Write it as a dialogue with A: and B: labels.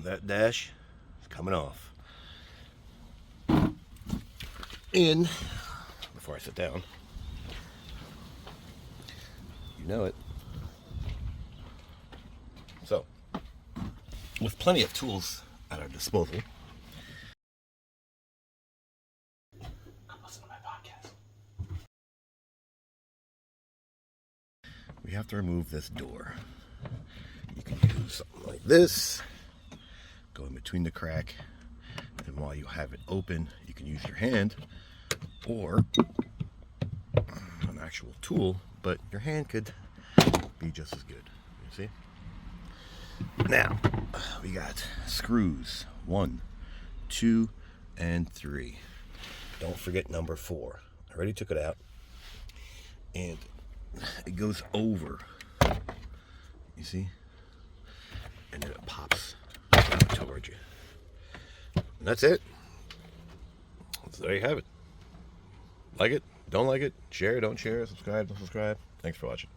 A: that dash is coming off. And before I sit down, you know it. So, with plenty of tools at our disposal, come listen to my podcast. We have to remove this door. You can use something like this, go in between the crack, and while you have it open, you can use your hand or an actual tool, but your hand could be just as good. You see? Now, we got screws 1, 2, and 3. Don't forget number 4. I already took it out. And it goes over. You see? And then it pops down towards you. And that's it. So there you have it. Like it, don't like it, share, don't share, subscribe, don't subscribe. Thanks for watching.